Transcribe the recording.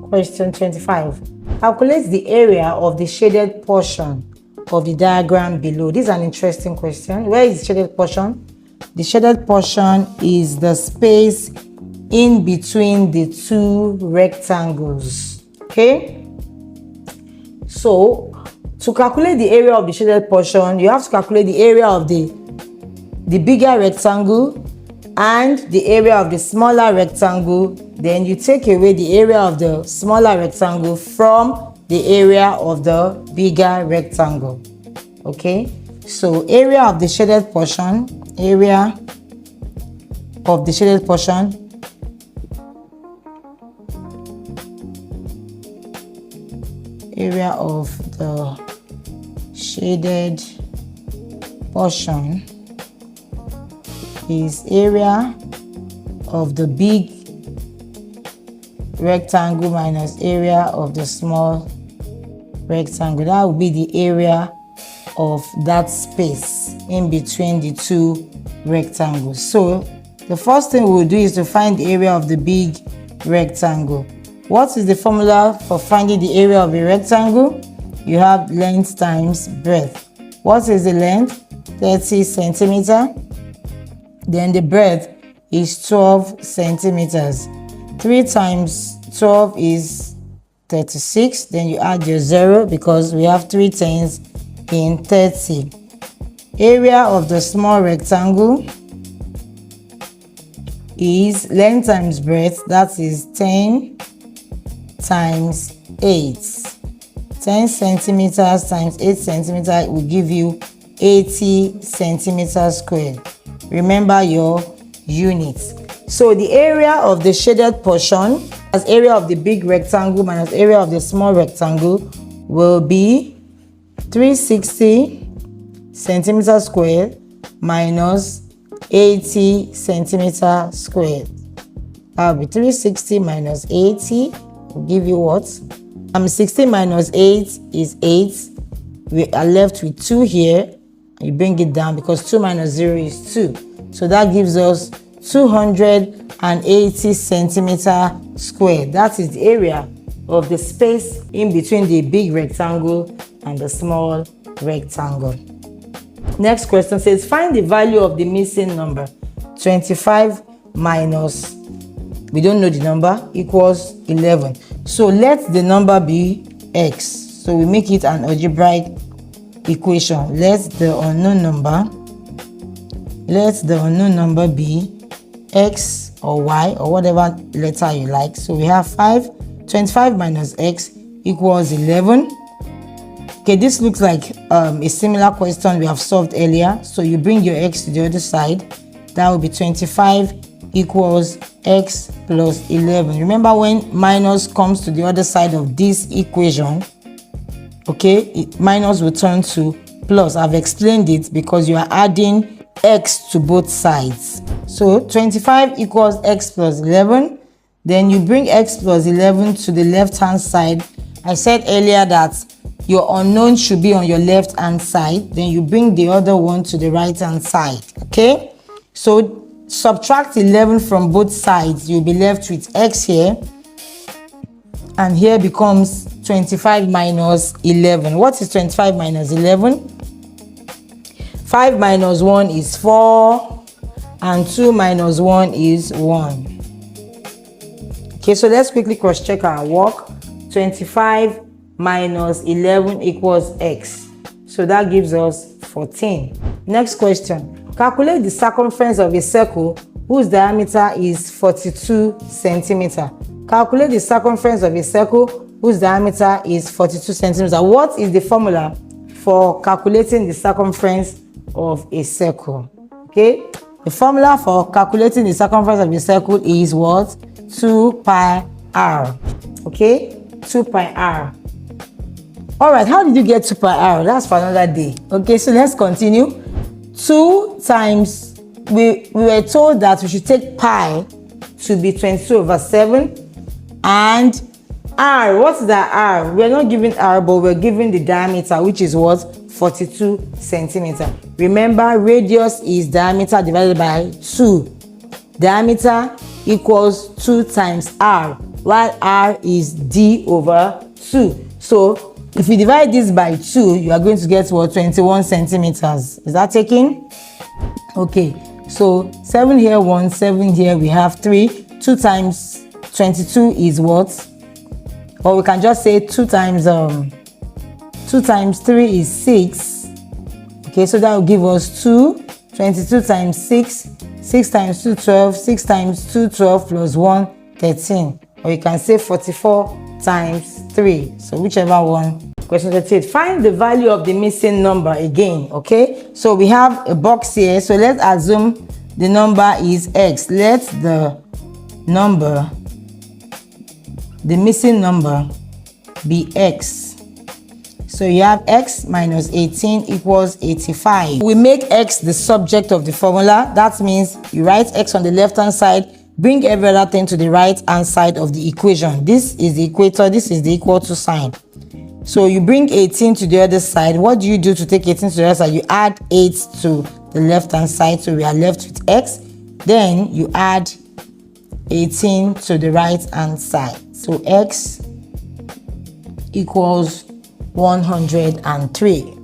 Question 25. Calculate the area of the shaded portion of the diagram below. This is an interesting question. Where is the shaded portion? The shaded portion is the space in between the two rectangles. Okay? So, to calculate the area of the shaded portion, you have to calculate the area of the bigger rectangle and the area of the smaller rectangle. Then you take away the area of the smaller rectangle from the area of the bigger rectangle. Okay? So, area of the shaded portion, area of the shaded portion area of the shaded portion is area of the big rectangle minus area of the small rectangle. That will be the area of that space in between the two rectangles. So the first thing we'll do is to find the area of the big rectangle. What is the formula for finding the area of a rectangle? You have length times breadth. What is the length? 30 centimeters. Then the breadth is 12 centimeters. 3 times 12 is 36. Then you add your 0 because we have 3 tens in 30. Area of the small rectangle is length times breadth. That is 10 times 8. 10 centimeters times 8 centimeters will give you 80 centimeters squared. Remember your units. So the area of the shaded portion as area of the big rectangle minus area of the small rectangle will be 360 centimeters squared minus 80 centimeters squared. That will be 360 minus 80 will give you what? 16 minus 8 is 8. We are left with 2 here. You bring it down because 2 minus 0 is 2. So that gives us 280 centimeters squared. That is the area of the space in between the big rectangle and the small rectangle. Next question says, find the value of the missing number. 25 minus, we don't know the number, equals 11. So let the number be x. So we make it an algebraic equation. Let the unknown number be x or y or whatever letter you like. So we have 25 minus x equals 11. Okay, this looks like a similar question we have solved earlier. So you bring your x to the other side. That will be 25 equals x plus 11. Remember, when minus comes to the other side of this equation, okay, minus will turn to plus. I've explained it because you are adding x to both sides. So 25 equals x plus 11. Then you bring x plus 11 to the left hand side. I said earlier that your unknown should be on your left hand side. Then you bring the other one to the right hand side. Okay, so subtract 11 from both sides. You'll be left with x here, and here becomes 25 minus 11. What is 25 minus 11? 5 minus 1 is 4, and 2 minus 1 is 1. Okay, so let's quickly cross check our work. 25 minus 11 equals x. So that gives us 14. Next question. Calculate the circumference of a circle whose diameter is 42 centimeters. Calculate the circumference of a circle whose diameter is 42 centimeters. What is the formula for calculating the circumference of a circle? Okay, the formula for calculating the circumference of a circle is what? 2 pi r. Okay, 2 pi r. All right, how did you get 2 pi r? That's for another day. Okay, so let's continue. 2 times, we were told that we should take pi to be 22/7, and r, what's the r? We're not giving r, but we're giving the diameter, which is what? 42 centimeters. Remember, radius is diameter divided by 2. Diameter equals 2 times r. while r is d over 2. So if you divide this by 2, you are going to get what? 21 centimeters. Is that taken? Okay, so 7 here, 1, 7 here, we have 3. 2 times 22 is what? Or we can just say 2 times 3 is 6. Okay, so that will give us 2. 22 times 6. 6 times 2, 12. 6 times 2, 12 plus 1, 13. Or you can say 44 times 3. So whichever one. Question 38. Find the value of the missing number again. Okay, so we have a box here. So let's assume the number is x. Let the missing number be x. So you have x minus 18 equals 85. We make x the subject of the formula. That means you write x on the left hand side, bring every other thing to the right hand side of the equation. This is the equator, this is the equal to sign. So you bring 18 to the other side. What do you do to take 18 to the other side? You add 8 to the left hand side, so we are left with x. Then you add 18 to the right hand side. So x equals 103.